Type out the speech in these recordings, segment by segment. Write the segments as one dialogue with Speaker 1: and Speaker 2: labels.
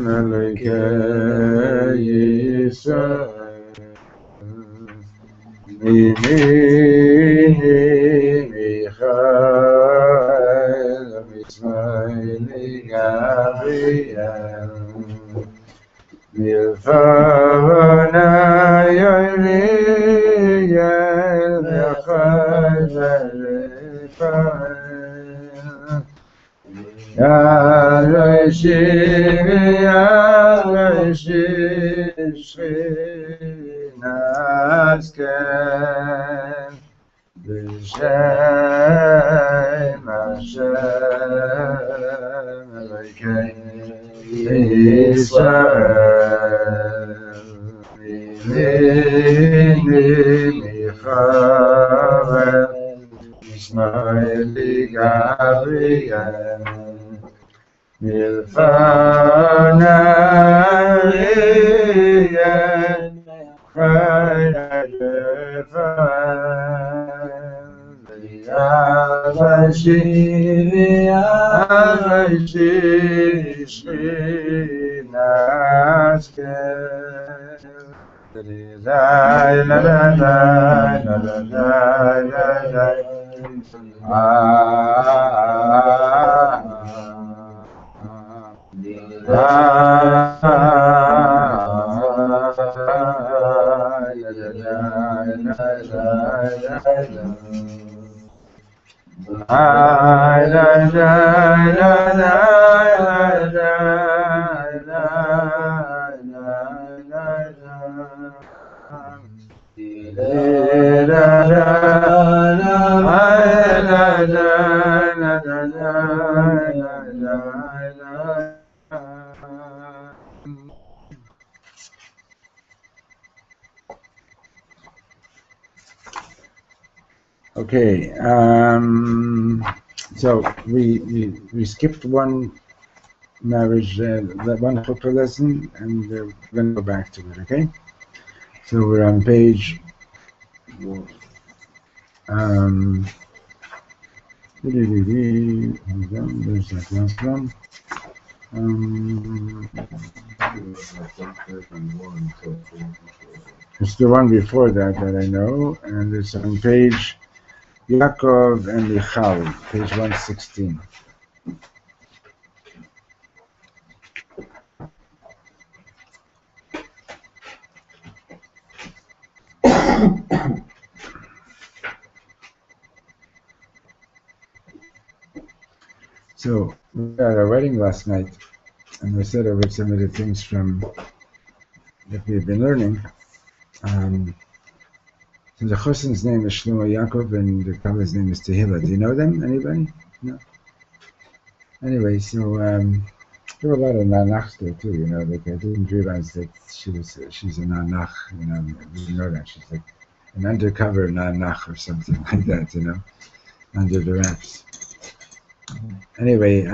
Speaker 1: Elokei Yisrael Mini Michael Mitzvayli Gabriel Milfana Yoliel Yachayel Yaloshi Shrinasken B'Shem Hashem Elokei Yisrael Mimini Michael Ismaili Gabriel Milfana Ariel Okay, so we skipped one marriage, one chupah lesson, and we're going to go back to it, okay? So we're on page, hold on, there's that last one. It's the one before that I know, and it's on page Yaakov and Michal, page 116. So we had a wedding last night, and we said over some of the things from that we've been learning. So the Chossen's name is Shlomo Yaakov, and the Kabbalah's name is Tehillah. Do you know them? Anybody? No? Anyway, so there were a lot of Nanach there too, you know, like I didn't realize that she's a Nanach, you know, I didn't know that. She's like an undercover Nanach or something like that, you know, under the wraps. Anyway,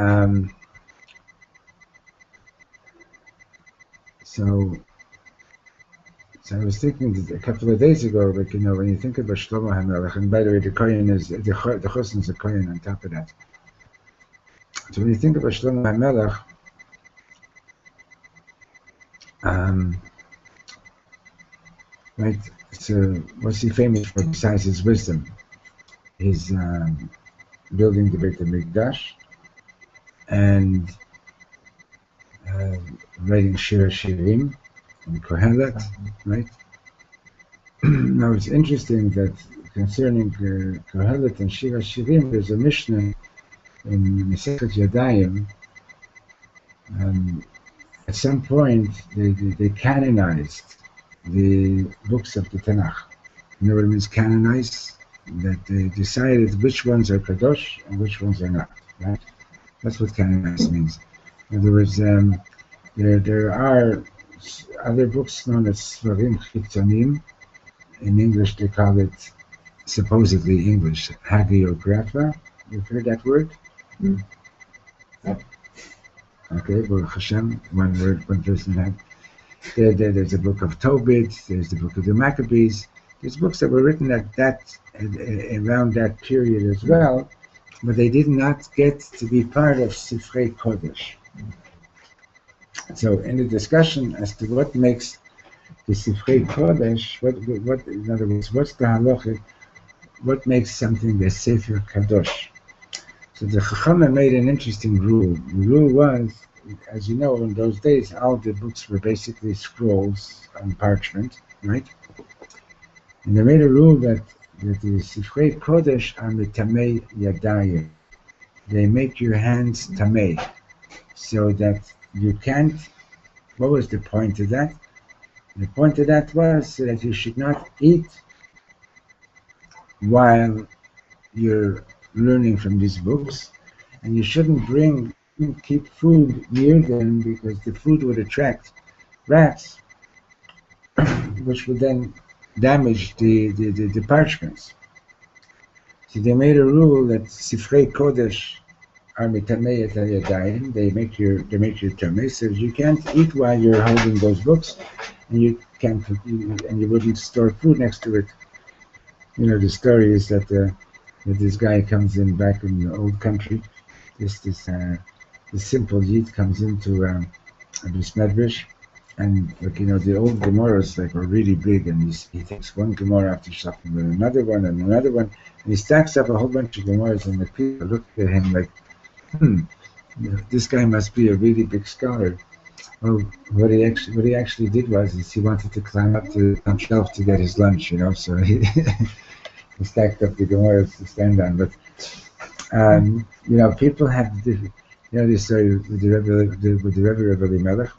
Speaker 1: so I was thinking a couple of days ago, like, you know, when you think about Shlomo HaMelech, and by the way, the Kohen is, the Chosn is a Kohen on top of that. So when you think about Shlomo HaMelech, right, so what's he famous for besides his wisdom? His building the Beit HaMikdash and writing Shir Shirim and Kohelet, right? Now it's interesting that concerning Kohelet and Shir Shirim, there's a Mishnah in Masechet Yadayim. At some point, they canonized the books of the Tanakh. You know what it means, canonize? That they decided which ones are kadosh and which ones are not. Right? That's what canonize means. In other words, there are other books known as Svarim Chitzonim. In English, they call it, supposedly English, hagiographa. You've heard that word? Mm. Okay, Baruch Hashem, one word, one person had. There's a book of Tobit, there's the book of the Maccabees. There's books that were written around that period as well, but they did not get to be part of Sifrei Kodesh. So in the discussion as to what makes the Sifrei Kodesh, what, in other words, what's the halacha, what makes something a Sefer Kadosh? So the Chachamim made an interesting rule. The rule was, as you know, in those days, all the books were basically scrolls on parchment, right? And they made a rule that the Sifrei Kodesh are Tamei Yadayim. They make your hands Tamei, so that you can't. What was the point of that? The point of that was so that you should not eat while you're learning from these books, and you shouldn't keep food near them because the food would attract rats, which would then damage the parchments. So they made a rule that Sifrei Kodesh are mitamei et hayadayim. They make your tamei, so you can't eat while you're holding those books, and you wouldn't store food next to it. You know, the story is that this guy comes in back in the old country. This simple Yid comes into a Medrash, and like, you know, the old Gemaras like are really big, and he takes one Gemara after something with another one and another one, and he stacks up a whole bunch of Gemaras, and the people look at him like, this guy must be a really big scholar. Well, what he actually did was he wanted to climb up to some shelf to get his lunch, you know. So he stacked up the Gemaras to stand on. But you know, people have different. You know, this story with the Rebbe Reb Elimelech,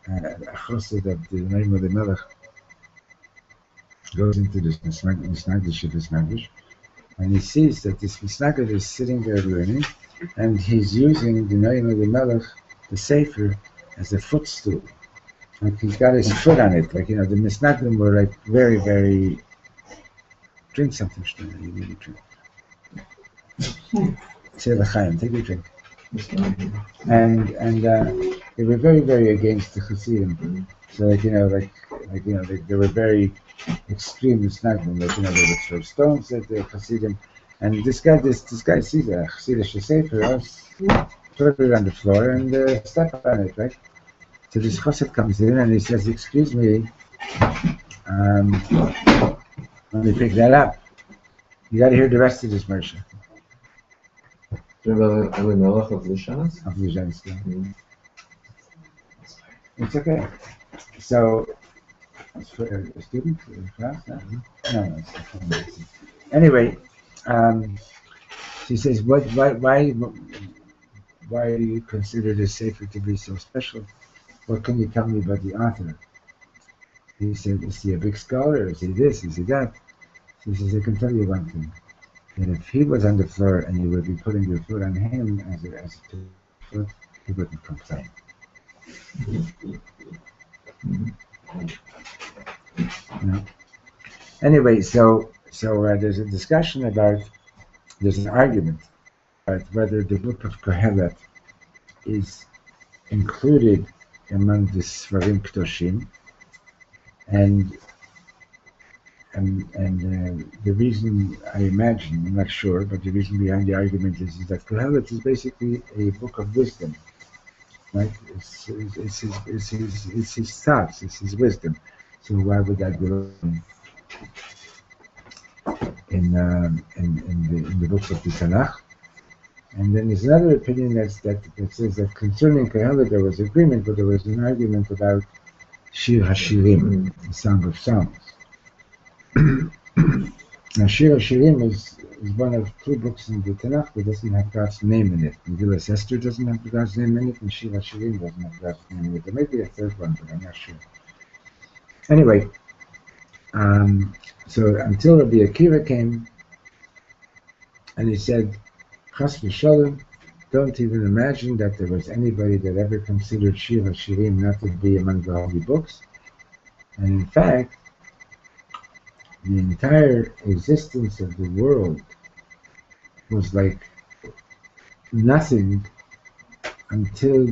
Speaker 1: a chassid of the name of the Melech, goes into this Misnagdish, and he sees that this Misnagdish is sitting there learning, and he's using the name of the Melech, the Sefer, as a footstool. Like he's got his foot on it. Like, you know, the Misnagdim were like very, very. Drink something, Shlomo. You need to drink. Say l'chaim, take a drink. And they were very, very against the Hasidim. So like, you know, they were very extreme Misnagdim. Like, you know, they would throw stones at the Hasidim. And this guy sees a Hasidic Sefer, put it on the floor and step on it, right? So this chassid comes in and he says, "Excuse me, let me pick that up. You got to hear the rest of this Mersha."
Speaker 2: Elimelech of Lishanas?
Speaker 1: Of Lishanas, yeah. It's okay. So, it's for a student, for a class? No, it's anyway, she says, why do you consider this Sefer to be so special? What can you tell me about the author? He said, is he a big scholar? Is he this? Is he that? She says, I can tell you one thing. That if he was on the floor and you would be putting your foot on him as a foot, he wouldn't complain. You know? Anyway, so there's a discussion there's an argument about whether the book of Kohelet is included among the Svarim K'toshim, and the reason, I imagine, I'm not sure, but the reason behind the argument is that Kohelet is basically a book of wisdom, right? It's his thoughts, it's his wisdom. So why would that go in the books of the Tanakh? And then there's another opinion that says that concerning Kohelet there was agreement, but there was an argument about Shir HaShirim, the Song of Songs. Now, Shir HaShirim is one of two books in the Tanakh that doesn't have God's name in it. Megillah Esther doesn't have God's name in it, and Shir HaShirim doesn't have God's name in it. There may be a third one, but I'm not sure. Anyway, so until Rabbi Akiva came, and he said, Chas v'sholem, don't even imagine that there was anybody that ever considered Shir HaShirim not to be among the holy books. And in fact, the entire existence of the world was like nothing until,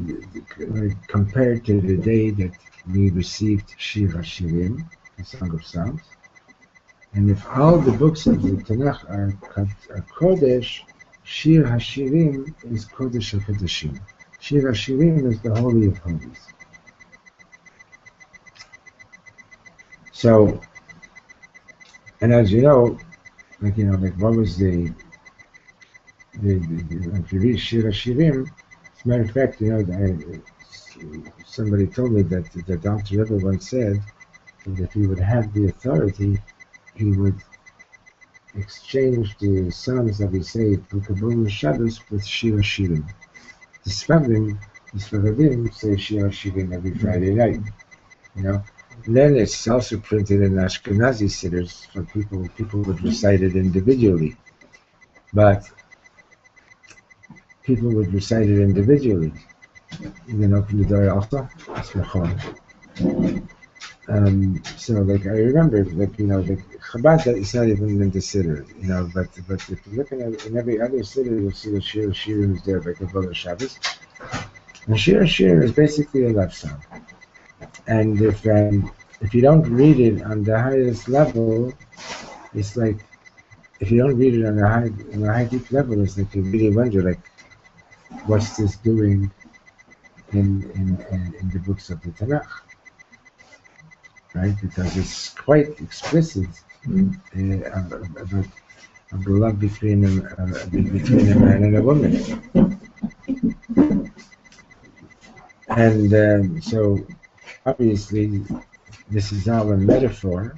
Speaker 1: compared to the day that we received Shir HaShirim, the Song of Songs. And if all the books of the Tanakh are Kodesh, Shir HaShirim is Kodesh HaKodeshim. Shir HaShirim is the Holy of Holies. So, and as you know, like what was if you read Shir HaShirim, as a matter of fact, somebody told me that the Dr. Rebbe once said that if he would have the authority, he would exchange the psalms that we say Bukabul Shabbos with Shir HaShirim. The Sfaradim say Shir HaShirim every Friday night. And then it's also printed in Ashkenazi sidders for people. People would recite it individually, but people would recite it individually. You can open the door also. So like I remember, the Chabad that is not even in the siddur, but if you're looking at in every other siddur, you'll see the Shir HaShirim is there by Kabbalah Shabbos. And Shir HaShirim is basically a love song. And if you don't read it on the highest level, it's like if you don't read it on the high deep level, it's like you really wonder like what's this doing in the books of the Tanakh, right? Because it's quite explicit about the love between a man and a woman, and so obviously this is all a metaphor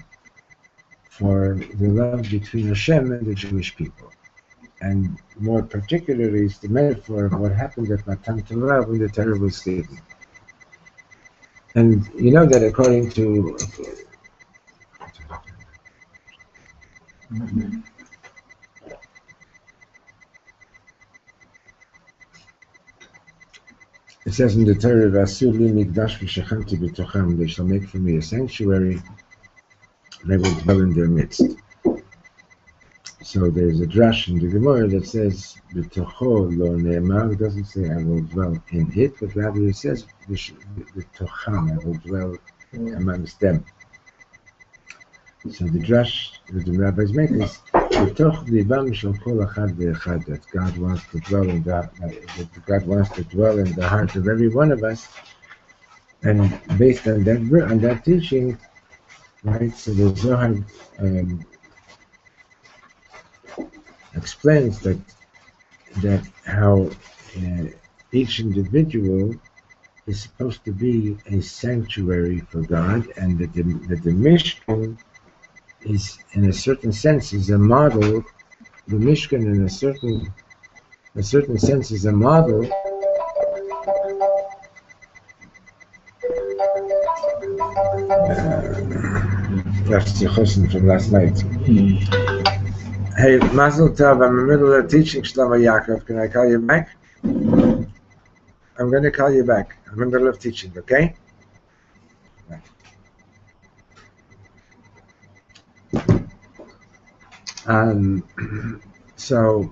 Speaker 1: for the love between Hashem and the Jewish people. And more particularly, it's the metaphor of what happened at Matan Torah when the Torah was given. And you know that according to it says in the Torah, "V'asur li mikdash v'shechanti b'tocham," they shall make for me a sanctuary, and I will dwell in their midst. So there's a drash in the Gemara that says, "B'tocho lo ne'emar." It doesn't say I will dwell in it, but rather it says, "B'tocham," I will dwell amongst them. So the drash that the rabbis make is, "B'toch libam shel kol echad ve'echad," that God wants to dwell in the heart of every one of us, and based on that teaching, right? So the Zohar explains that how each individual is supposed to be a sanctuary for God, and that the Mishkan is, in a certain sense, is a model. The Mishkan, in a certain sense, is a model. That's the chosn from last night. Hey, Mazel Tov, I'm in the middle of teaching Shlomo Yaakov. Can I call you back? I'm going to call you back. I'm in the middle of teaching, okay? So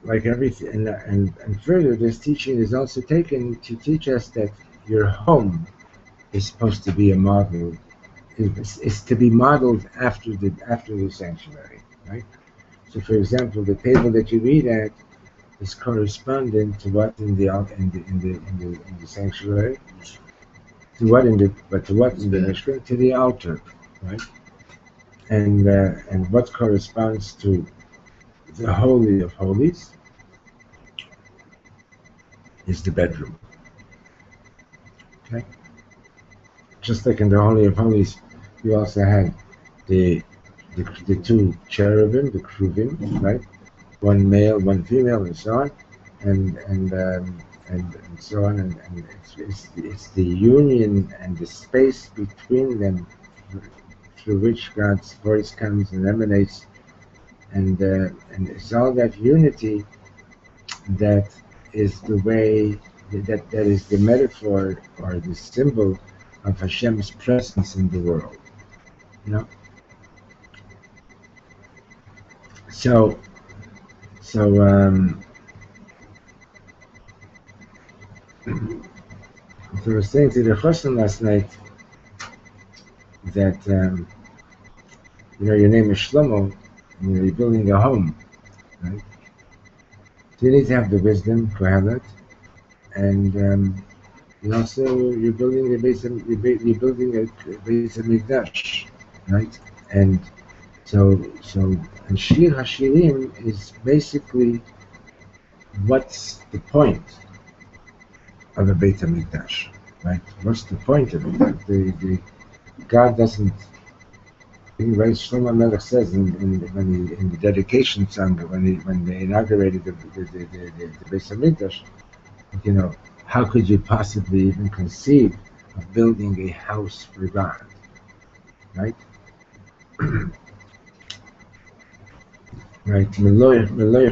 Speaker 1: like everything, and further, this teaching is also taken to teach us that your home is supposed to be a model. It's to be modeled after the sanctuary, right? So, for example, the table that you read at is correspondent to what in the sanctuary, to what in the Mishkan, to the altar, right? And what corresponds to the Holy of Holies is the bedroom. Okay? Just like in the Holy of Holies, you also had the two cherubim, the kruvim, right? One male, one female, and so on, and so on, and it's the union and the space between them through which God's voice comes and emanates, and it's all that unity that is the way that is the metaphor or the symbol of Hashem's presence in the world, So I was saying to the Chosn last night that your name is Shlomo, and you're building a home, right? you need to have the wisdom, Kohelet, and you're building a base of Mikdash, right? And so Shir Hashirim is basically what's the point of a Beit HaMikdash, right? What's the point of it? The God doesn't. Reb Shlomo Melech says in the dedication song when they inaugurated the Beit HaMikdash, how could you possibly even conceive of building a house for God, right? Right, Meloy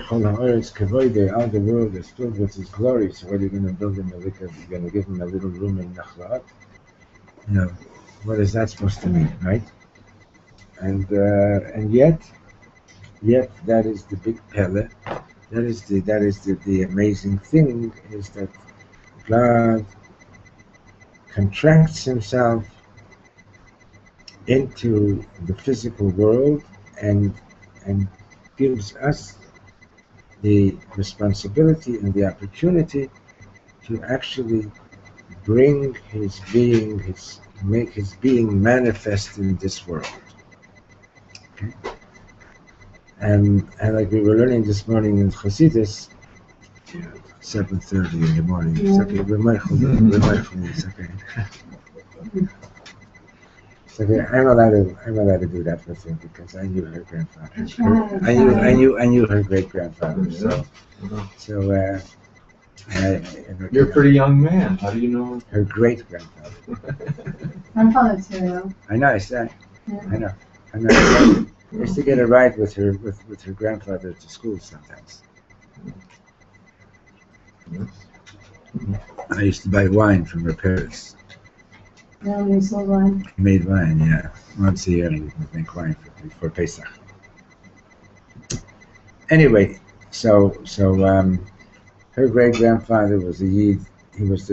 Speaker 1: Chol Ha'aretz Kavoide, all the world is filled with His glory. So what are you going to build him? You're going to give him a little room in Nachlaat? What is that supposed to mean, right? And yet that is the big pele. That is the amazing thing, is that God contracts Himself into the physical world and gives us the responsibility and the opportunity to actually bring His being, make His being manifest in this world. Okay? And like we were learning this morning in Chassidus, 7:30 in the morning. It's okay. It's okay. It's okay. I'm allowed to do that with him because I knew her grandfather. I knew her great grandfather. So
Speaker 2: You're a pretty young man. How do you know
Speaker 1: her great grandfather?
Speaker 3: Grandfather too.
Speaker 1: I know. I said. Yeah. I know. I used to get a ride with her grandfather to school sometimes. I used to buy wine from her parents.
Speaker 3: Yeah, we sold wine.
Speaker 1: Made wine, yeah. Once a year we would make wine for Pesach. Anyway, so her great grandfather was a Yid. He was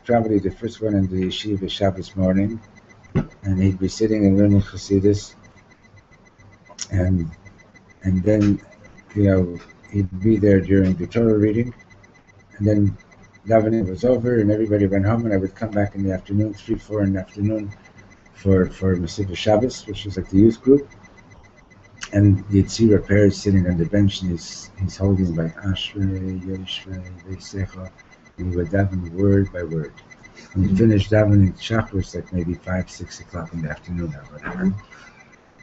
Speaker 1: probably the first one in the yeshiva Shabbos morning, and he'd be sitting and learning Chassidus, and then he'd be there during the Torah reading, and then davening was over and everybody went home, and I would come back in the afternoon, 3-4 in the afternoon, for Masivah Shabbos, which was like the youth group, and you'd see Reb Peretz sitting on the bench, and he's holding by Ashrei, Yeshrei, Veisecha, and he would daven word by word. And he finished davening Shacharis like maybe 5-6 o'clock in the afternoon or whatever.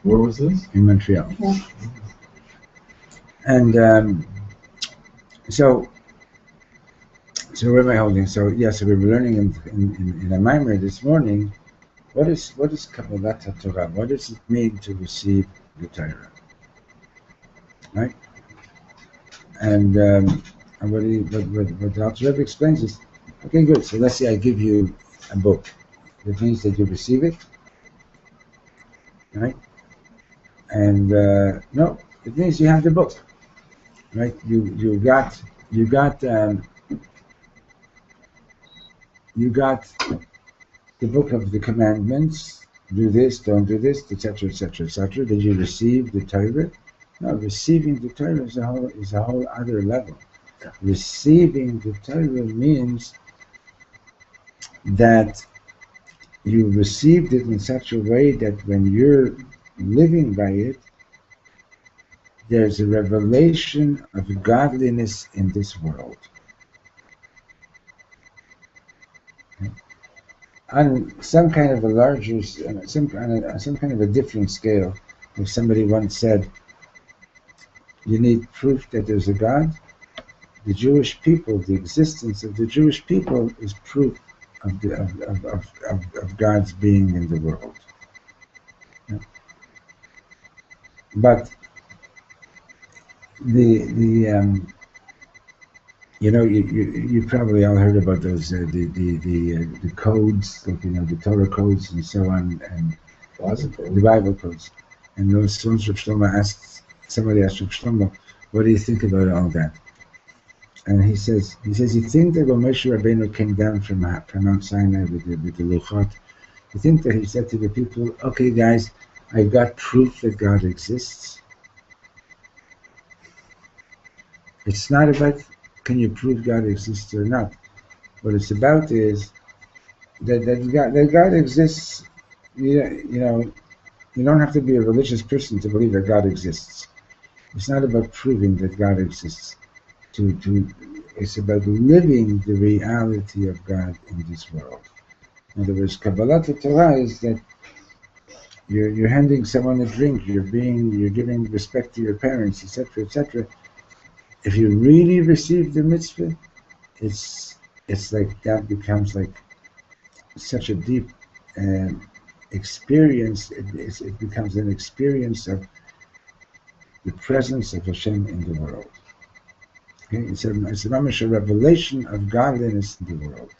Speaker 2: Where was this?
Speaker 1: In Montreal.
Speaker 3: Yeah.
Speaker 1: And so where am I holding? So we were learning in a mimer this morning. What is Kabbalat Torah? What does it mean to receive the Torah? Right? And what the Alter Rebbe explains is, okay, good. So let's say I give you a book. That means that you receive it, right? And no, it means you have the book, right? You got the book of the commandments. Do this, don't do this, etc., etc., etc. Did you receive the Torah? No, receiving the Torah is a whole other level. Receiving the Torah means that you received it in such a way that when you're living by it, there's a revelation of godliness in this world. On some kind of a larger, some kind of a different scale, if somebody once said, you need proof that there's a God, the Jewish people, the existence of the Jewish people is proof of God's being in the world. Yeah. But you probably all heard about those the codes, like, the Torah codes and so on, and the Bible codes. And those sons Reb Shlomo somebody asked Reb Shlomo, what do you think about all that? And he says, you think that when Moshe Rabbeinu came down from Mount Sinai with the Luchot, you think that he said to the people, okay guys, I've got proof that God exists? It's not about can you prove God exists or not? What it's about is that God exists. You know, you don't have to be a religious person to believe that God exists. It's not about proving that God exists. It's about living the reality of God in this world. In other words, Kabbalat Torah is that you're handing someone a drink, you're giving respect to your parents, etc., etc. If you really receive the mitzvah, it's like that becomes like such a deep experience. It becomes an experience of the presence of Hashem in the world. Okay? It's a revelation of godliness in the world.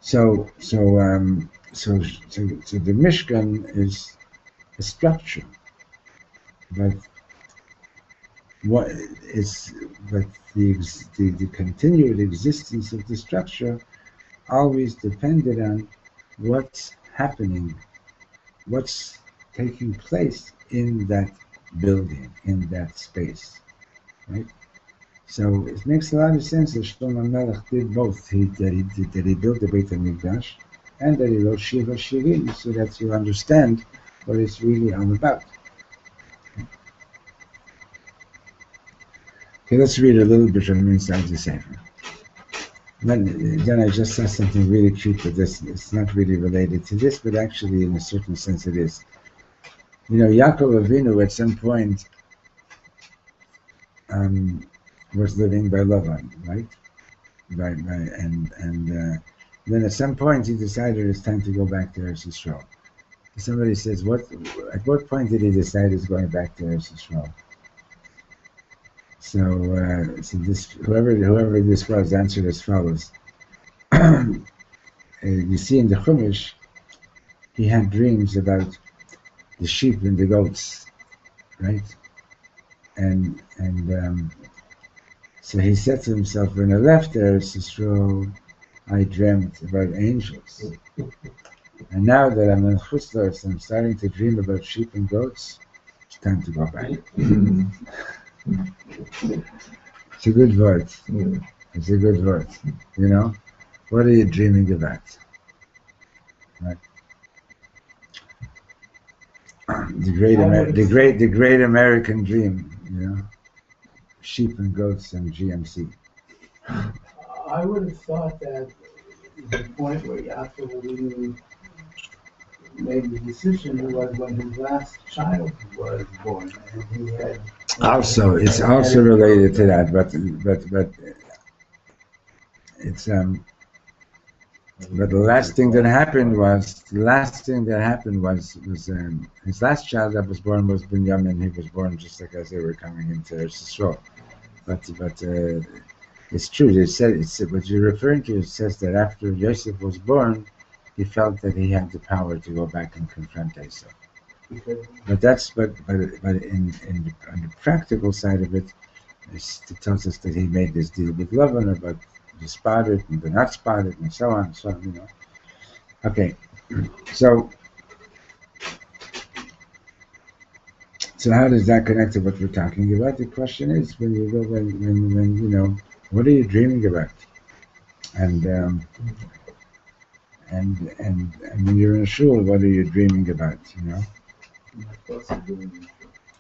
Speaker 1: So the Mishkan is a structure, but the continued existence of the structure always depended on what's happening, what's taking place in that building, in that space, right? So it makes a lot of sense that Shlomo Melech did both. He built the Beit HaMikdash and that he wrote Shiva Shirim, so that you understand what it's really all about. Okay, let's read a little bit from inside the Sefer. Then I just saw something really cute with this. It's not really related to this, but actually in a certain sense it is. You know, Yaakov Avinu at some point was living by Lavan, right? And then at some point he decided it's time to go back to Eretz Yisrael. Somebody says, at what point did he decide he's going back to Eretz Yisrael? So this whoever this was answered as follows. You see in the Chumash, he had dreams about the sheep and the goats, right? And so he said to himself, when I left Eretz Yisrael, I dreamt about angels. And now that I'm in Chutz La'aretz, I'm starting to dream about sheep and goats. It's time to go back. It's a good word. It's a good word. You know, what are you dreaming about? Right? The great American dream. You know, sheep and goats and GMC.
Speaker 4: I would have thought that the point where Yaakov Avinu made the decision was when his last child was born, and he had.
Speaker 1: Also, it's also related to that, but it's but the last thing that happened was his last child that was born was Binyamin. He was born just like as they were coming into Eretz Yisrael. But it's true. It's what you're referring to. It says that after Yosef was born, he felt that he had the power to go back and confront Esau. But on the practical side of it, it tells us that he made this deal with Lavan about the spotted and the not spotted and so on. So you know. Okay, so how does that connect to what we're talking about? The question is when you know, what are you dreaming about? And when you're in a shul, what are you dreaming about? You know.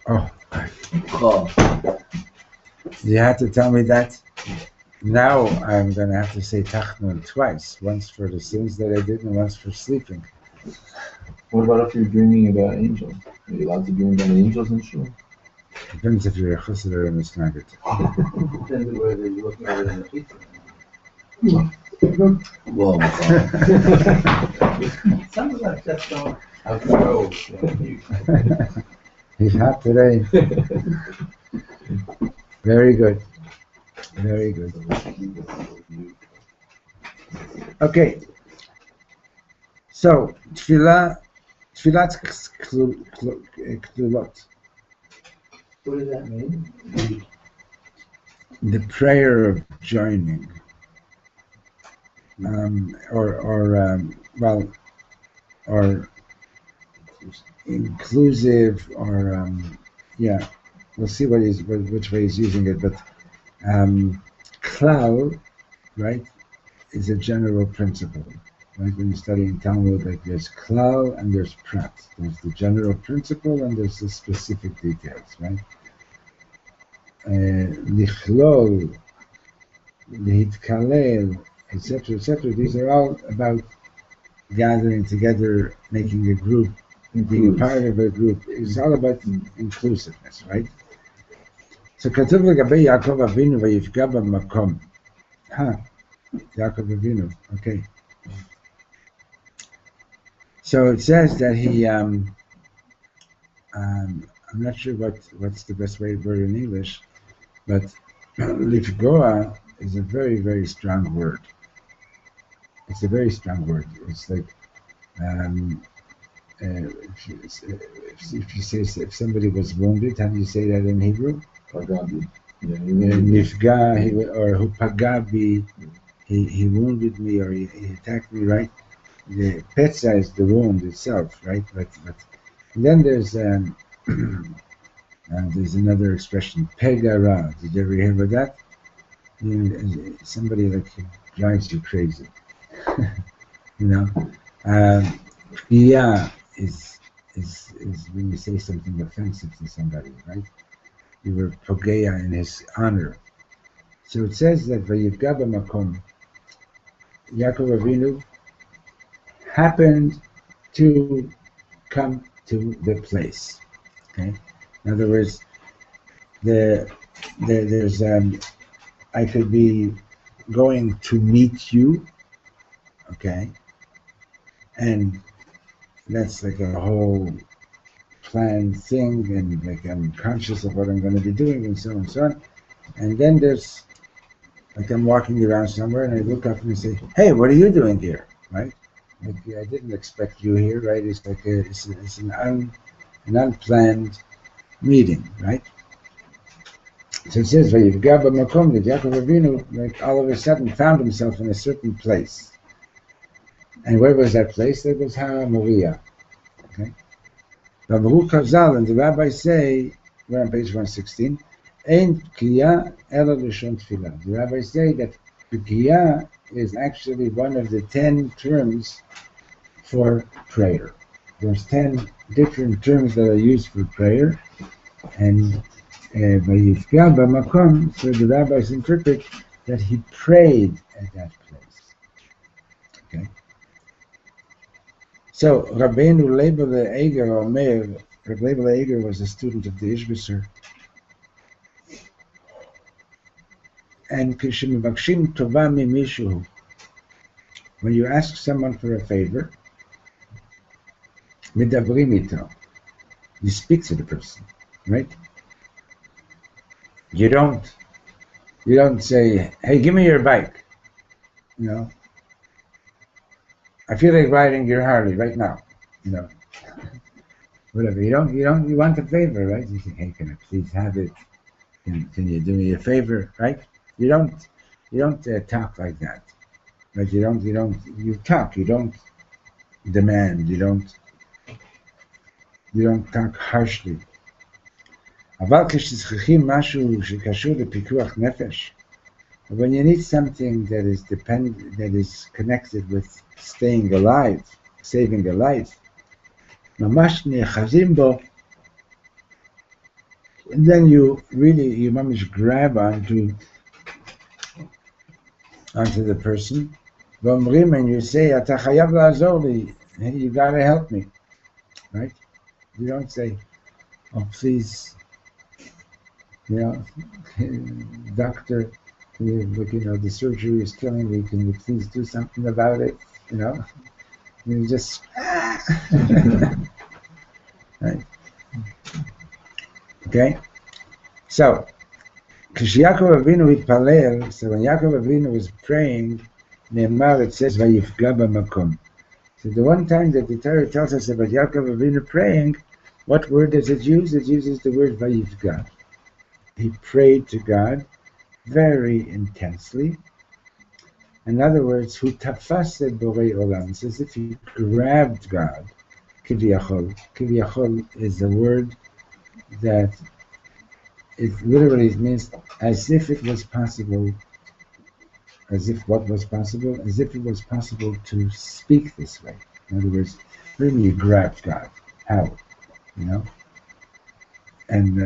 Speaker 1: Oh, you had to tell me that. Now I'm going to have to say Tachnun twice, once for the sins that I did and once for sleeping.
Speaker 2: What about if you're dreaming about angels? Are you allowed to dream about angels in shul?
Speaker 1: Depends if you're a chassid or a misnagid.
Speaker 4: Depends whether you're looking at it in the pizza.
Speaker 2: Well,
Speaker 4: Some of us just don't.
Speaker 1: He's hot today. Very good. Very good. Okay. So, Tfilat Klulot.
Speaker 4: What does that mean?
Speaker 1: The prayer of joining. Or inclusive, or we'll see which way he's using it, but klal, right, is a general principle. Right, when you're studying Talmud, like there's klal and there's prat. There's the general principle and there's the specific details, right? Lichlol, lihitkalel, etc., etc. These are all about gathering together, making a group, being part of a group. It's all about inclusiveness, right? So כתוב לגבי יעקב אבינו ויפגע במקום. Yaakov Avinu, okay. So it says that he, I'm not sure what's the best way to word in English, but lifgoa is a very, very strong word. It's a very strong word. It's like, if somebody was wounded, how do you say that in Hebrew?
Speaker 2: Pagabi.
Speaker 1: Nifga, or hu pagabi, he wounded me, or he attacked me, right? The petza is the wound itself, right? But then there's another expression, pegara. Did you ever hear about that? Somebody like drives you crazy. You know, yeah, is when you say something offensive to somebody, right? You were pogeya in his honor. So it says that vayivga b'makom, Yaakov Avinu happened to come to the place. Okay, in other words, there's I could be going to meet you, okay, and that's like a whole planned thing, and like I'm conscious of what I'm going to be doing, and so on and so on. And then there's like I'm walking around somewhere, and I look up and I say, "Hey, what are you doing here?" Right? Like I didn't expect you here, right? It's like it's an unplanned meeting, right? So it says, "Vayivga b'makom," that Yaakov Avinu, like all of a sudden, found himself in a certain place. And where was that place? That was Har Moriah. Okay. V'amru Chazal, and the rabbis say, we're on page 116, "Ein pkiya ela l'shon tefillah." The rabbis say that pkiya is actually one of the 10 terms for prayer. There's 10 different terms that are used for prayer, and vayivga b'makom, so the rabbis interpret that he prayed at that place. Okay. So Rabbeinu Leibel Eger Omer, Rabbi Leibel Eger was a student of the Ishbisser, and כשמבקשים טובה ממישהו, when you ask someone for a favor, מדברים איתו, you speak to the person, right? You don't say, "Hey, give me your bike," you know. I feel like riding your Harley right now, you know. Whatever. You want a favor, right? You say, "Hey, can I please have it? Can you do me a favor?" Right? You don't talk like that. Right? You talk. You don't demand. You don't talk harshly. אבל כשצריכים משהו שקשור לפיקוח נפש, when you need something that is connected with staying alive, saving a life, ממש נאחזים בו, and then you mamish grab onto the person, ואומרים, and you say, אתה חייב לעזור לי, hey, you gotta help me, right? You don't say, "Oh, please, you know, doctor, the surgery is killing me, can you please do something about it?" You know, you just, right? Okay? So, כשיעקב אבינו התפלל, so when Yaakov Avinu was praying, נאמר, it says, ויפגע במקום. So the one time that the Torah tells us about Yaakov Avinu praying, what word does it use? It uses the word vayifga. He prayed to God very intensely. In other words, hu tafas et borei olam. It's as if he grabbed God. Kiviyachol. Kiviyachol is a word that it literally means as if it was possible, as if what was possible, as if it was possible to speak this way. In other words, when you grab God, how, you know, and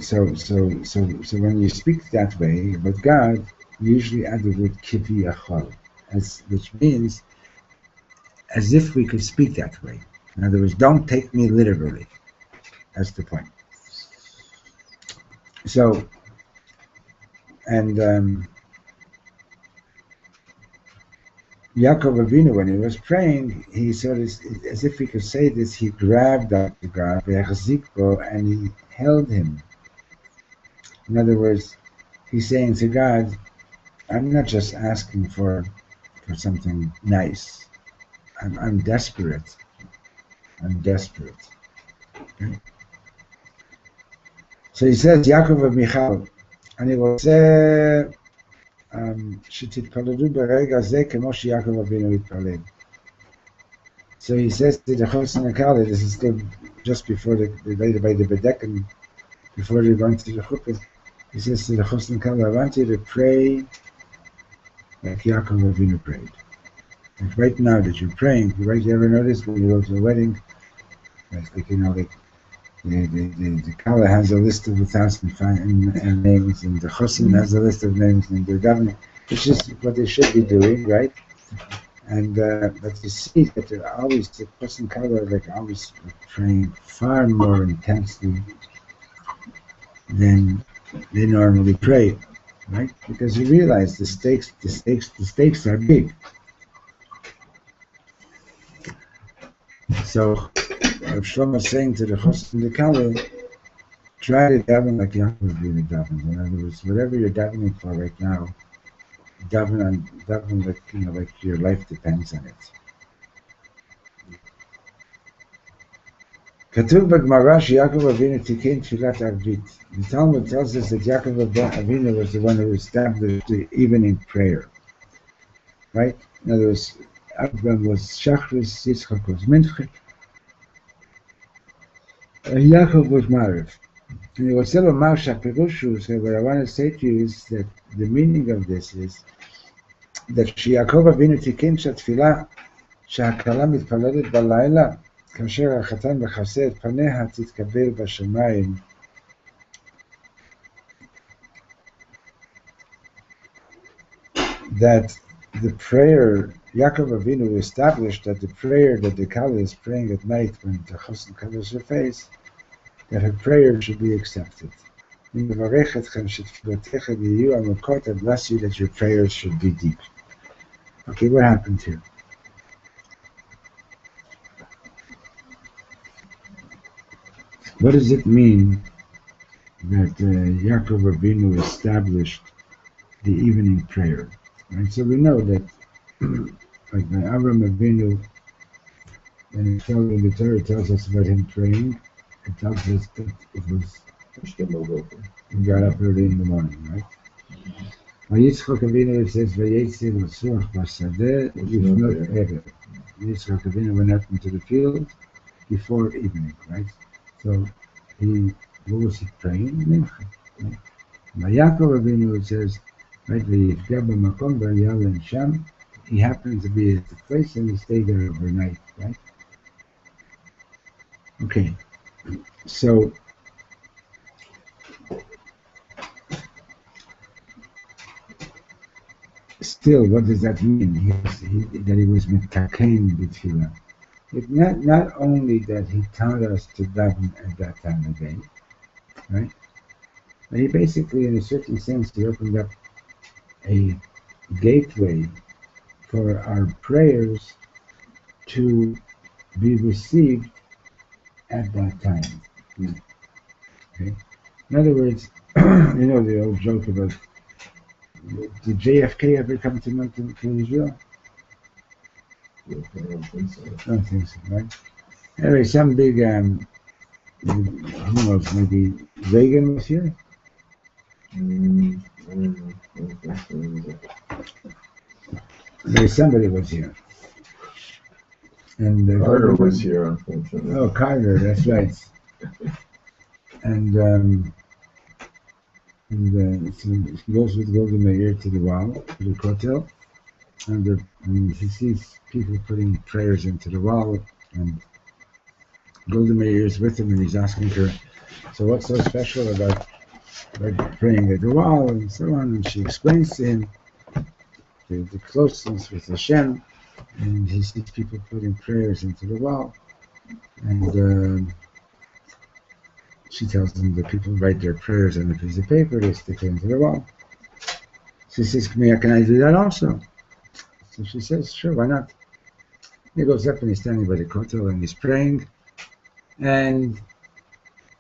Speaker 1: so when you speak that way about God, you usually add the word kiviyachol, which means as if we could speak that way. In other words, don't take me literally. That's the point. So, and Yaakov Avinu, when he was praying, he sort of, as if he could say this, he grabbed up the God, and he held him. In other words, he's saying to God, I'm not just asking for something nice. I'm desperate. I'm desperate. Okay? So he says, Yaakov Michal, אני רוצה שתתפללו ברגע זה כמו שיעקב אבינו התפלל. So he says to the Chosn Akali, this is still just before the later by the Bedek, before they're going to the Chuppah, he says to the Chosn Akali, I want you to pray like Yaakov Avinu prayed. Like right now that you're praying, right? You ever notice when you go to a wedding, like you know, like the Kala has a list of 1,000 names, and the Chosin has a list of names, and the government, which is what they should be doing, right? And but you see that they're always, the Chosin Kala like always praying far more intensely than they normally pray, right? Because you realize the stakes are big. So Reb Shlomo is saying to the Chosin the Kala, try to daven like Yaakov Avinu davened. In other words, whatever you're davening for right now, daven like, you know, like your life depends on it. כתוב בגמרא שיעקב אבינו תיקן תפילת ערבית. The Talmud tells us that Yaakov Avinu was the one who established the evening prayer. Right? In other words, Abraham was Shachris, Yitzchak was Mincha, and Yaakov was Mariv. And what I want to say to you is that the meaning of this is that שיעקב אבינו תיקן שהתפילה שהכלה מתפללת בלילה כאשר החתן מכסה את פניה תתקבל בשמיים. That the prayer, Yaakov Avinu established that the prayer that the Kala is praying at night when the Chosin covers her face, that her prayer should be accepted. I bless you that your prayers should be deep. Okay, what happened here? What does it mean that Yaakov Avinu established the evening prayer? Right, so we know that like when Avraham Avinu, when he followed the Torah, tells us about him praying. It tells us that it was he got up early in the morning, right? Yitzchak Avinu, it says Vayetzi l'suach b'sadeh lifnot erev. Yitzchak Avinu went out into the field before evening, right? So what was he praying? Mincha. Yaakov Avinu, it says, right, he happened to be at the place and he stayed there overnight, right? Okay, so still, what does that mean? That he was mitaken b'tfilah. Not only that he taught us to daven at that time of day, right? But he basically, in a certain sense, he opened up a gateway for our prayers to be received at that time. Okay? In other words, you know the old joke about, did JFK ever come to Israel?
Speaker 2: I don't think so.
Speaker 1: I don't think so, right? Anyway, some big, who knows, maybe Reagan was here?
Speaker 2: I don't know. I don't think so either.
Speaker 1: Maybe somebody was here. And
Speaker 2: Carter was here, unfortunately.
Speaker 1: Oh, Carter, that's right. And so he goes with Golda Meir to the wall, to the kotel, and he sees people putting prayers into the wall, and Golda Meir is with him, and he's asking her, so what's so special about praying at the wall, and so on, and she explains to him the closeness with Hashem, and he sees people putting prayers into the wall, and she tells them that people write their prayers on a piece of paper, they stick it into the wall. She says, can I do that also? So she says, sure, why not? He goes up and he's standing by the kotel and he's praying, and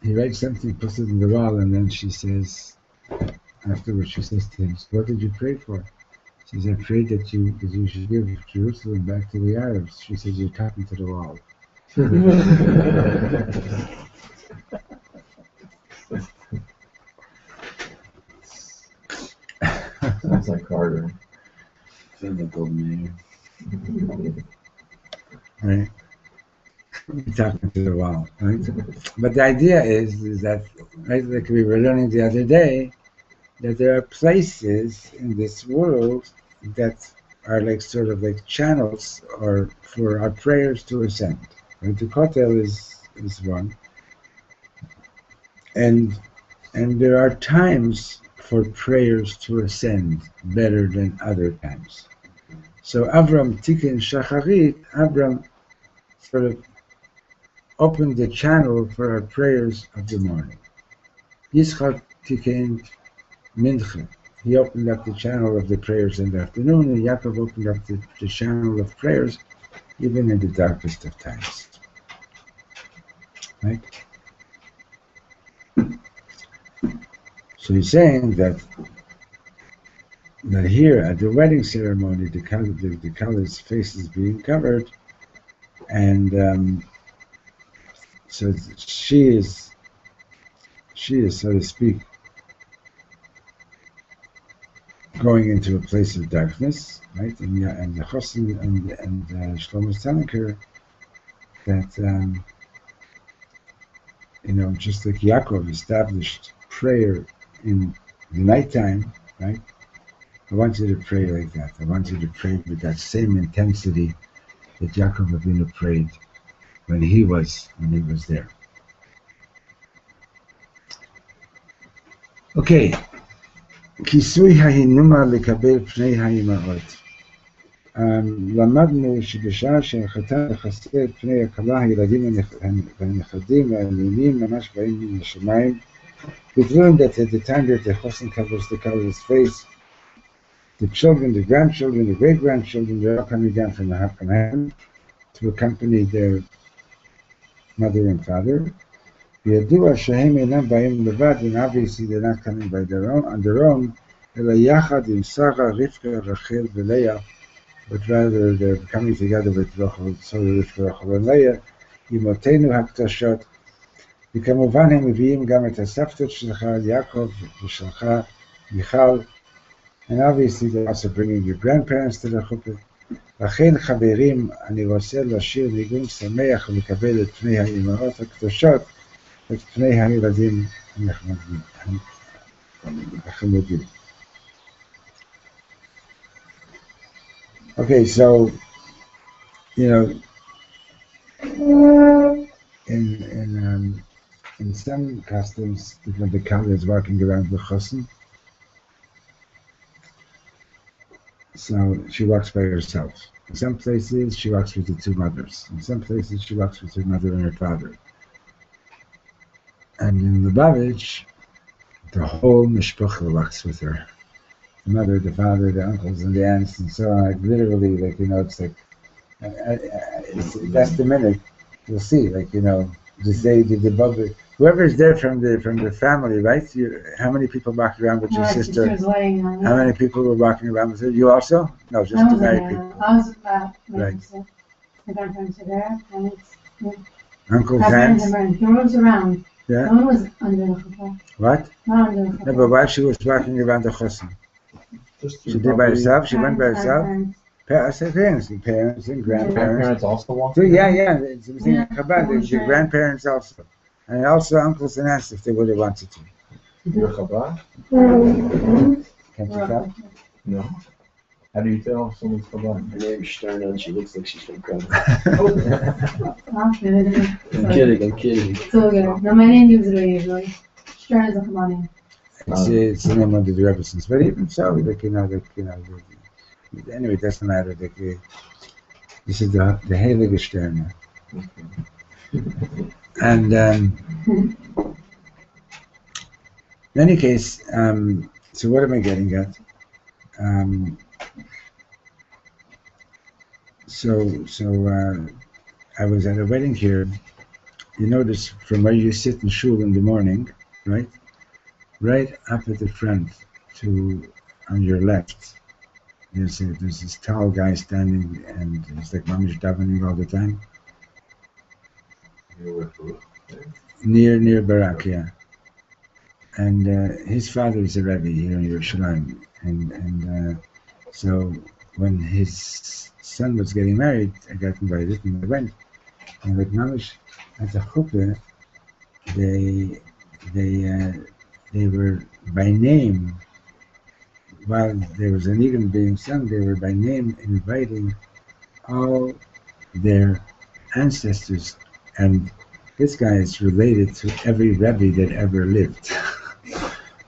Speaker 1: he writes something, puts it in the wall, and then she says, afterwards she says to him, so what did you pray for? She says, I prayed that you should give Jerusalem back to the Arabs. She says, you're talking to the wall.
Speaker 2: Sounds like Carter.
Speaker 5: Sounds like Golda Meir.
Speaker 1: Right? You're talking to the wall, right? But the idea is that, right, like we were learning the other day, that there are places in this world that are like sort of like channels or for our prayers to ascend. Right? The kotel is one. And there are times for prayers to ascend better than other times. So Avram Tikkun Shacharit, Avram sort of opened the channel for our prayers of the morning. Yitzchak Tikkun Mincha, he opened up the channel of the prayers in the afternoon, and Yaakov opened up the channel of prayers even in the darkest of times. Right? So he's saying that here at the wedding ceremony, the Kala's face is being covered, and so she is, so to speak, going into a place of darkness, right? And the Chosin and Shlomo is telling her that just like Yaakov established prayer in the nighttime, right? I want you to pray like that. I want you to pray with that same intensity that Yaakov Avinu prayed when he was there. Okay. כיסוי ההינומה לקבל פני האימהות. למדנו שבשעה שהחתן מכסה את פני הכלה, הילדים והנכדים והנינים ממש באים מן השמיים. We've learned that at the time that the chosin covers the color's face, the children, the grandchildren, the great-grandchildren, they're all coming down from heaven to accompany their mother and father. וידוע שהם אינם באים לבד, and obviously they're not coming on their own, אלא יחד עם שרה, רבקה, רחל ולאה, but rather they're coming together with רבקה, רחל ולאה, אמותינו הקדושות, וכמובן הם מביאים גם את הסבתות שלך, יעקב ושלך, מיכל, and obviously they're also bringing your grandparents to the chuppah. לכן חברים, אני רוצה לשיר ניגון שמח ולקבל את פני האימהות הקדושות, את פני הילדים החמודים. Okay, so, in some customs, when the Kala is walking around the chosin, so she walks by herself. In some places, she walks with the two mothers. In some places, she walks with her mother and her father. And in Lubavitch, the whole mishpacha walks with her. The mother, the father, the uncles, and the aunts, and so on. Like literally, it's like, that's the minute. You'll see, just say the Baba, whoever's there from the family, right? How many people walk around with your sister? How many people were walking around with her? You also? No, just the married people.
Speaker 3: I was
Speaker 1: Right.
Speaker 3: My grandparents are there, and it's
Speaker 1: Uncles,
Speaker 3: my
Speaker 1: aunts?
Speaker 3: friends, no one was around.
Speaker 1: Yeah?
Speaker 3: No one was under the chuppah.
Speaker 1: What?
Speaker 3: Not under the chuppah.
Speaker 1: No, but while she was walking around the chosin, she did by herself? She went by herself? parents and grandparents.
Speaker 2: Grandparents also walk.
Speaker 1: So yeah, it's the same
Speaker 3: Yeah,
Speaker 1: Chabad. The
Speaker 3: sure.
Speaker 1: grandparents also, and also uncles and aunts if they would have wanted to.
Speaker 2: You're Chabad?
Speaker 1: Can't you tell?
Speaker 2: No. How do you tell if someone's Chabad?
Speaker 5: Her name's Sterna and she looks like she's from Canada.
Speaker 3: I'm kidding.
Speaker 5: I'm kidding.
Speaker 3: So good. No, my name is Ray usually. Stern is a Chabad.
Speaker 1: It's the name of the Rebbetzins, but even so, anyway, it doesn't matter. This is the Heilige Sterne. And in any case, so what am I getting at? I was at a wedding here. You notice from where you sit in shul in the morning, right? Right up at the front, on your left, there's this tall guy standing, and he's like mamish davening all the time. Near Barak, yeah. And his father is a Rebbe here in Yerushalayim, and so when his son was getting married, I got invited and I went. And like mamish at the chuppah, they were by name, while there was an even being sung, they were by name inviting all their ancestors, and this guy is related to every Rebbe that ever lived.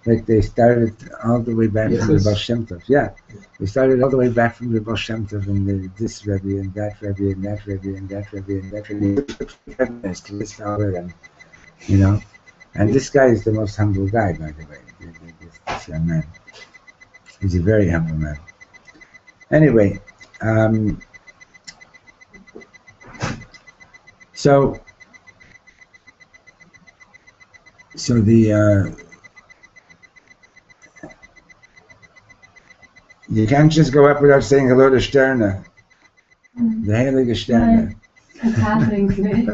Speaker 1: Like they started all the way back from the Baal Shem Tov. Yeah, they started all the way back from the Baal Shem Tov and this Rebbe and that Rebbe and that Rebbe and that Rebbe and that Rebbe. To list all of them, you know. And this guy is the most humble guy, by the way. This young man. He's a very humble man. Anyway, so the you can't just go up without saying hello to Sterna, the Heilige Sterna.
Speaker 3: It's happening to me.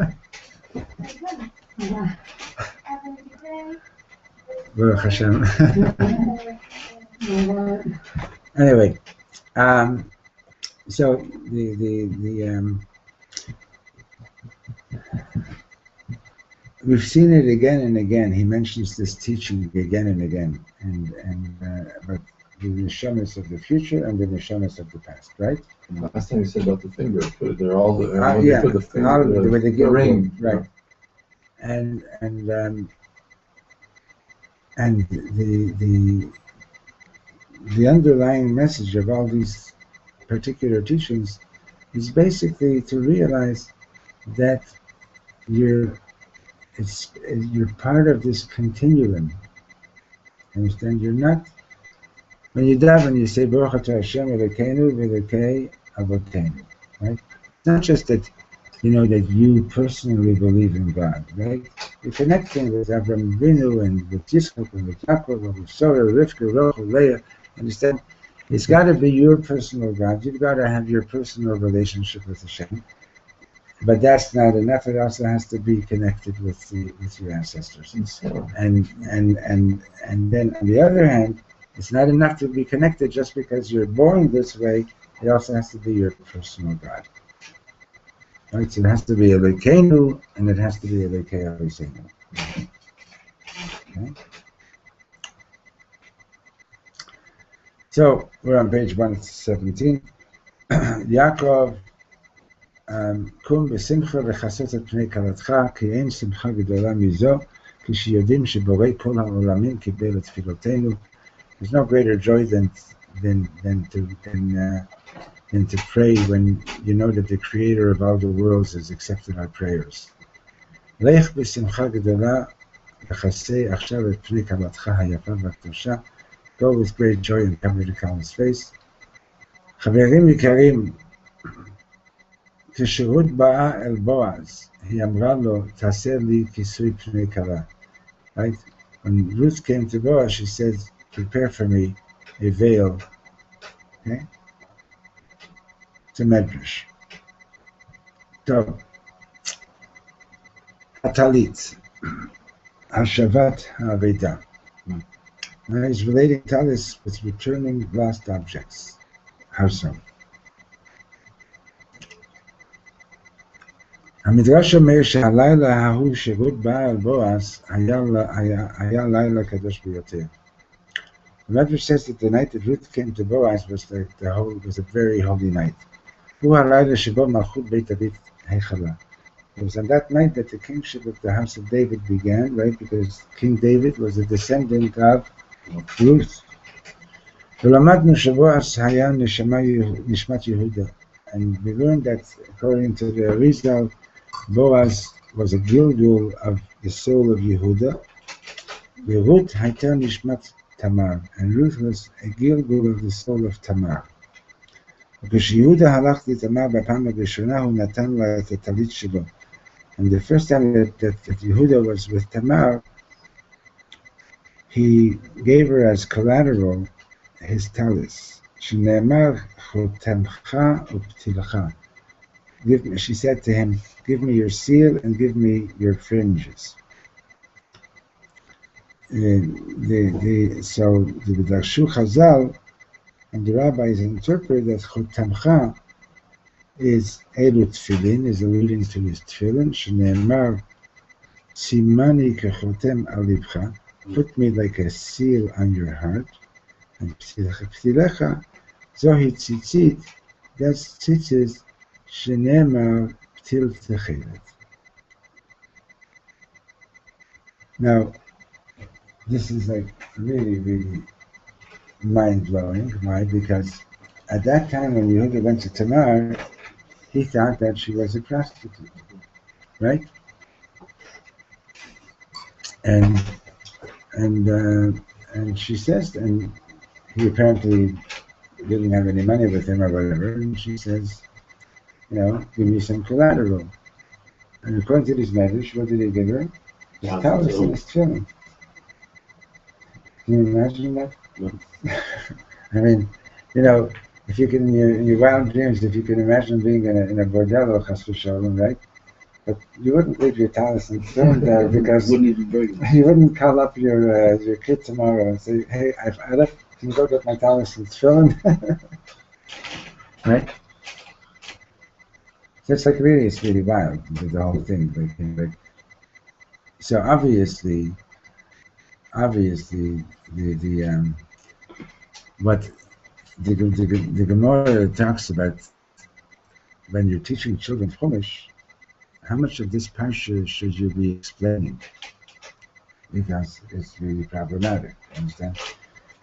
Speaker 3: Yeah.
Speaker 1: Baruch Hashem.
Speaker 3: Yeah.
Speaker 1: Anyway, so we've seen it again and again. He mentions this teaching again and again, and about the neshamas of the future and the neshamas of the past, right?
Speaker 2: Last time you said about the finger, they're all the
Speaker 1: Yeah,
Speaker 2: put the finger,
Speaker 1: all of it, the way they
Speaker 2: the
Speaker 1: give
Speaker 2: ring,
Speaker 1: right? And the underlying message of all these particular teachings is basically to realize that you're part of this continuum. Understand? You're not. When you daven, you say Baruch Atah Hashem Elokeinu v'Elokei Avoteinu, right? It's not just that that you personally believe in God, right? You're connecting with Abraham Avinu and with Yitzchak and with Yaakov and with Sarah, Rivka, Rachel, Leah. Understand? It's got to be your personal God. You've got to have your personal relationship with Hashem. But that's not enough. It also has to be connected with your ancestors. And then on the other hand, it's not enough to be connected just because you're born this way. It also has to be your personal God. Right? So it has to be Elokeinu and it has to be Elokei Avoseinu. Okay? So we're on page 117. Yaakov, קום בשמחה וחסות את פני כלתך, כי אין שמחה גדולה מזו, כשיודעים שבורא כל העולמים קיבל את תפילותינו. There's no greater joy than to pray when you know that the Creator of all the worlds has accepted our prayers. לך בשמחה גדולה וחסה עכשיו את פני כלתך היפה והקדושה. Go with great joy and cover the Kal's face. חברים יקרים, כשרות באה אל בועז, היא אמרה לו, תעשה לי כיסוי פני כלה. Right? When Ruth came to Boaz, she said, prepare for me a veil. Okay? It's a medrash. So, Hatalit, Hashavat Ha'aveda. Now he's relating talis with returning lost objects. How so? המדרש אומר שהלילה ההוא שרות באה אל בועז היה לילה קדוש ביותר. The Medrash says that the night that Ruth came to Boaz was a very holy night. הוא הלילה שבו מלכות בית דוד החלה. It was on that night that the kingship of the house of David began, right? Because King David was a descendant of Ruth. ולמדנו שבועז היה נשמת יהודה. And we learned that according to the Arizal, Boaz was a gilgul of the soul of Yehuda. Ruth הייתה נשמת Tamar, and Ruth was a gilgul of the soul of Tamar. וכשיהודה הלך לתמר בפעם הראשונה, הוא נתן לה את הטלית שלו. And the first time that Yehuda was with Tamar, he gave her as collateral his talis. שנאמר חותמך ופתילך. She said to him, give me your seal and give me your fringes. So the Darshu Chazal and the rabbis interpret that Chotamcha is Elu Tfilin, is alluding to his Tfilin. Shneemar Simani kechotem alibcha, put me like a seal on your heart. And Ptilecha Zohi Tzitzit, that's tzitzis Shneemar Ptil Techelet. Now, this is like really mind-blowing. Why? Because at that time when Yehuda went to Tamar, he thought that she was a prostitute, right? And she says, and he apparently didn't have any money with him or whatever, and she says, give me some collateral. And according to this medrash, what did he give her? His talus and his tefillin. Can you imagine that?
Speaker 5: No.
Speaker 1: I mean, if you can, in your wild dreams, if you can imagine being in a bordello, chas v'sholem, right? But you wouldn't leave your talus and tefillin there because
Speaker 5: Wouldn't even bring them.
Speaker 1: you wouldn't call up your kid tomorrow and say, hey, I left, can you go get my talus and tefillin? Right? So it's really wild, the whole thing. So obviously, what the Gemara talks about when you're teaching children Chumash, how much of this parsha should you be explaining? Because it's really problematic, understand?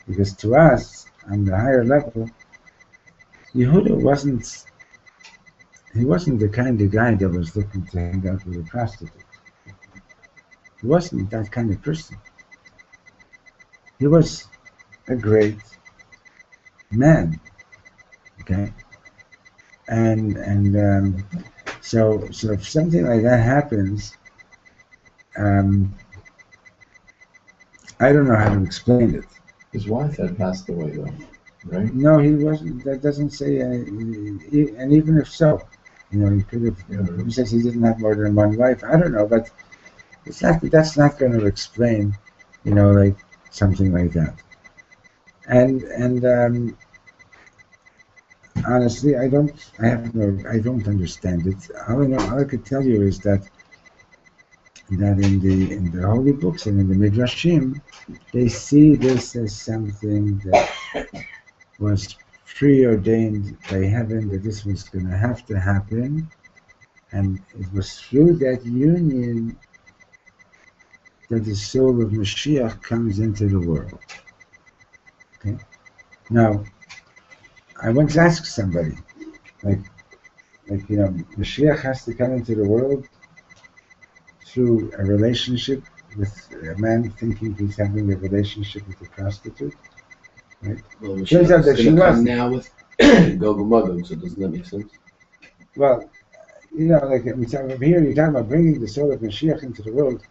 Speaker 1: Because to us, on the higher level, Yehuda wasn't the kind of guy that was looking to hang out with a prostitute. He wasn't that kind of person. He was a great man, okay? And so if something like that happens, I don't know how to explain it.
Speaker 2: His wife had passed away, though, right?
Speaker 1: No, he wasn't. That doesn't say. And even if so, he could have. He says he didn't have more than one wife. I don't know, but it's not. That's not going to explain, like something like that. And honestly, I don't understand it. All I could tell you is that in the holy books and in the midrashim, they see this as something that was preordained by heaven, that this was going to have to happen, and it was through that union that the soul of Mashiach comes into the world. Okay. Now, I once asked somebody, Mashiach has to come into the world through a relationship with a man thinking he's having a relationship with a prostitute, right?
Speaker 5: Well,
Speaker 1: Turns out that she was
Speaker 5: now with Gogol Magog, so doesn't that make sense?
Speaker 1: Well, over here you're talking about bringing the soul of Mashiach into the world.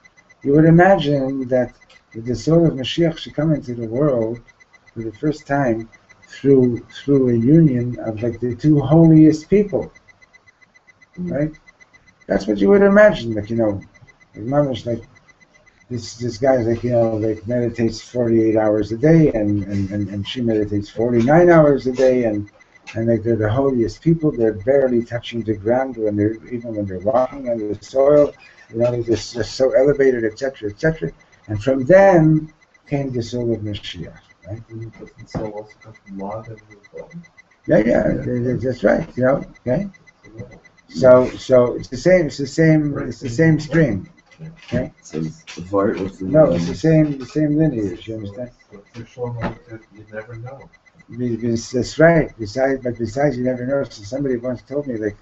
Speaker 1: You would imagine that the soul of Mashiach should come into the world for the first time through a union of the two holiest people, right? That's what you would imagine, Mamish, this guy meditates 48 hours a day, and she meditates 49 hours a day, and and like they're the holiest people. They're barely touching the ground even when they're walking on the soil. They're just so elevated, etc., etc. And from them came the soul of Mashiach, right?
Speaker 2: And the soul also comes from love and wisdom.
Speaker 1: Yeah, that's right. Okay. So it's the same. It's the same string. Okay.
Speaker 5: So the fart was the
Speaker 1: No, it's the same lineage. You understand?
Speaker 2: Reb Shlomo said you never know.
Speaker 1: That's right. Besides, you never know. So somebody once told me like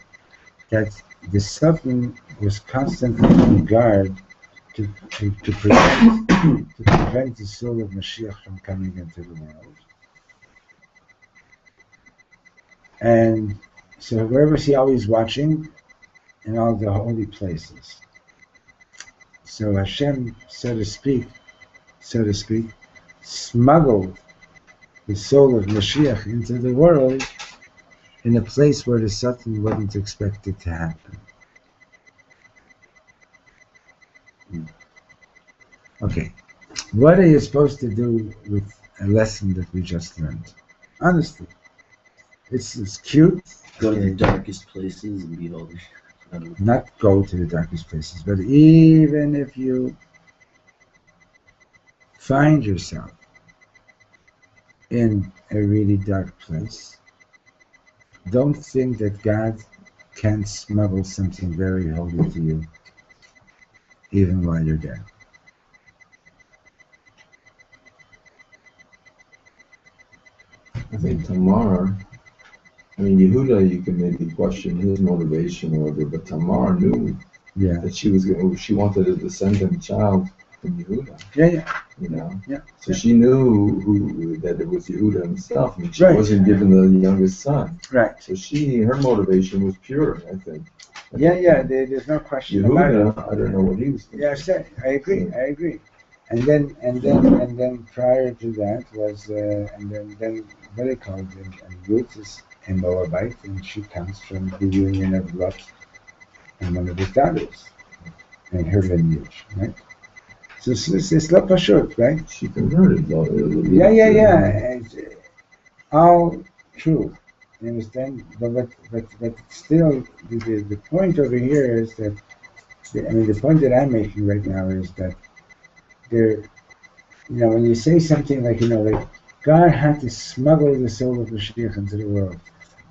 Speaker 1: that the Sultan was constantly on guard to prevent the soul of Mashiach from coming into the world. And so where was he always watching? In all the holy places. So Hashem, so to speak, smuggled the soul of Mashiach into the world in a place where the Satan wouldn't expect it to happen. Okay, what are you supposed to do with a lesson that we just learned? Honestly, it's cute.
Speaker 5: Go to the darkest places and be holy.
Speaker 1: Not go to the darkest places, but even if you find yourself in a really dark place, don't think that God can't smuggle something very holy to you, even while you're there.
Speaker 2: I think Tamar, Yehuda, you can maybe question his motivation or whatever, but Tamar knew that she wanted a descendant child from Yehuda.
Speaker 1: Yeah.
Speaker 2: So she knew that it was Yehuda himself, and she
Speaker 1: Right.
Speaker 2: wasn't given the youngest son.
Speaker 1: Right.
Speaker 2: So her motivation was pure, I think.
Speaker 1: There's no question about it.
Speaker 2: Yehuda, I don't know what he was thinking.
Speaker 1: I agree. And then prior to that was then what they called it, and Ruth is a Moabite, and she comes from the union of Lot and one of his daughters in her lineage, right? So it's not pashut, right?
Speaker 2: She converted.
Speaker 1: Yeah. It's all true. You understand? But still, the point over here is that the point that I'm making right now is that there, when you say something like God had to smuggle the soul of Mashiach into the world.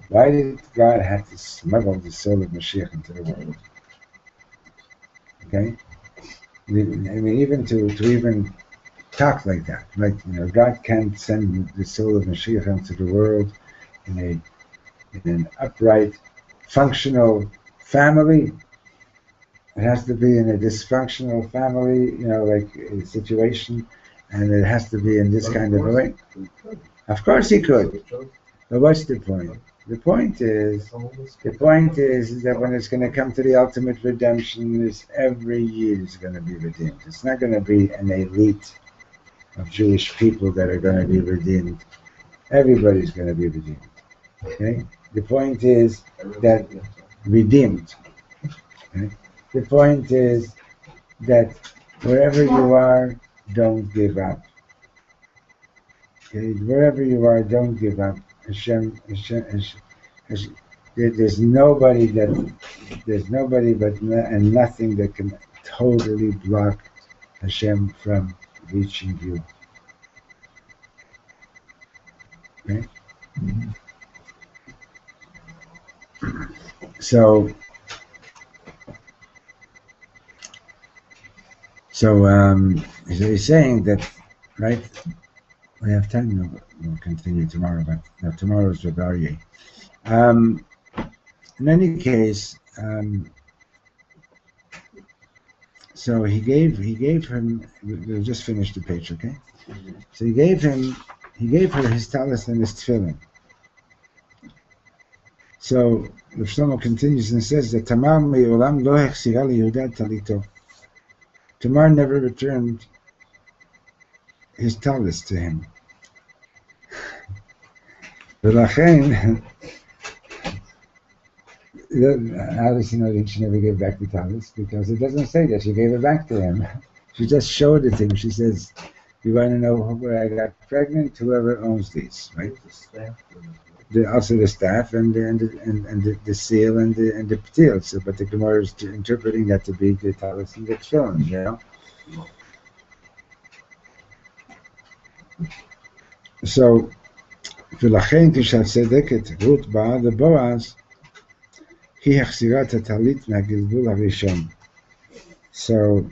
Speaker 1: Why did God have to smuggle the soul of Mashiach into the world? Okay? Even to even talk like that, right? God can't send the soul of Mashiach into the world in an upright, functional family. It has to be in a dysfunctional family, situation, and it has to be in this kind of a way. Of course he could. But what's the point? The point is that when it's going to come to the ultimate redemption, every year is going to be redeemed. It's not going to be an elite of Jewish people that are going to be redeemed. Everybody's going to be redeemed. Okay? The point is that redeemed. Okay? The point is that wherever you are, don't give up. Okay? Wherever you are, don't give up. Hashem, there's nobody and nothing that can totally block Hashem from reaching you. Okay? So he's saying that, right? We have time. We'll continue tomorrow, but tomorrow's Reb Aryeh. In any case, so he gave him. We'll just finish the page, okay? So he gave her his talis and his tefillin. So Reb Shlomo continues and says that Tamar me'olam lo hechsira liYehuda talito. Tamar never returned his talis to him. V'lachein, obviously that she never gave back the talis because it doesn't say that she gave it back to him. She just showed it to him. She says, "You want to know where I got pregnant? Whoever owns these, right?" also the staff and the seal and the ptil. So, but the Gemara is interpreting that to be the talis and the tefillin, you know. So, ולכן כשהצדקת רות באה לבועז, היא החזירה את הטלית מהגלגול הראשון. So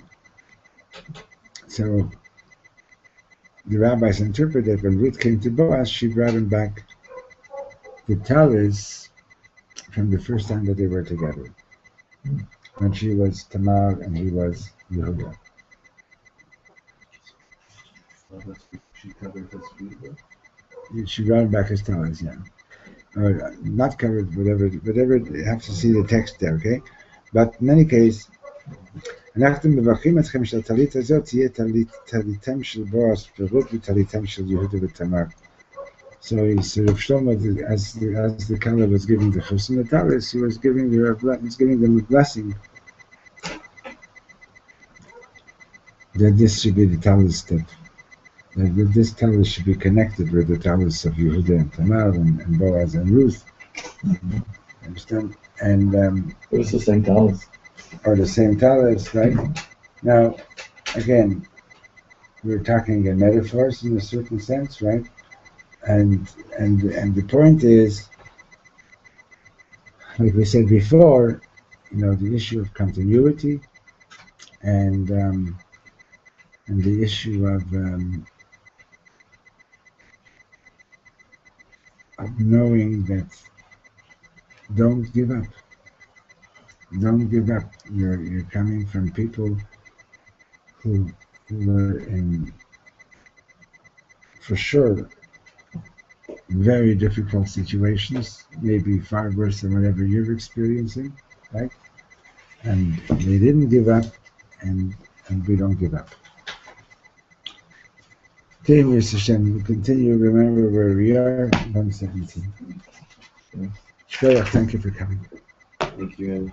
Speaker 1: the rabbis interpreted when Ruth came to Boaz, she brought him back the talis from the first time that they were together, when she was Tamar and he was Yehuda.
Speaker 2: She covered his feet.
Speaker 1: She brought him back his talis, yeah. Or not covered, whatever. You have to see the text there, okay? But in any case, אנחנו מברכים אתכם שהטלית הזאת תהיה טליתם של בועז ורות וטליתם של יהודה ותמר. So Reb Shlomo, as the Caliph was giving the Chosum Talis, he was giving them a blessing that this should be the Talis that this Talis should be connected with the Talis of Yehuda and Tamar and Boaz and Ruth. Understand? And
Speaker 2: it was the same Talis.
Speaker 1: Or the same talis, right? Now, again, we're talking in metaphors in a certain sense, right? And the point is, like we said before, the issue of continuity and the issue of knowing that don't give up. Don't give up. You're coming from people who were in, for sure, very difficult situations, maybe far worse than whatever you're experiencing, right? And they didn't give up, and we don't give up. Okay, Mr. Hashem, we continue. Remember where we are, 117. Shkoyach, thank you for coming.
Speaker 5: Thank you.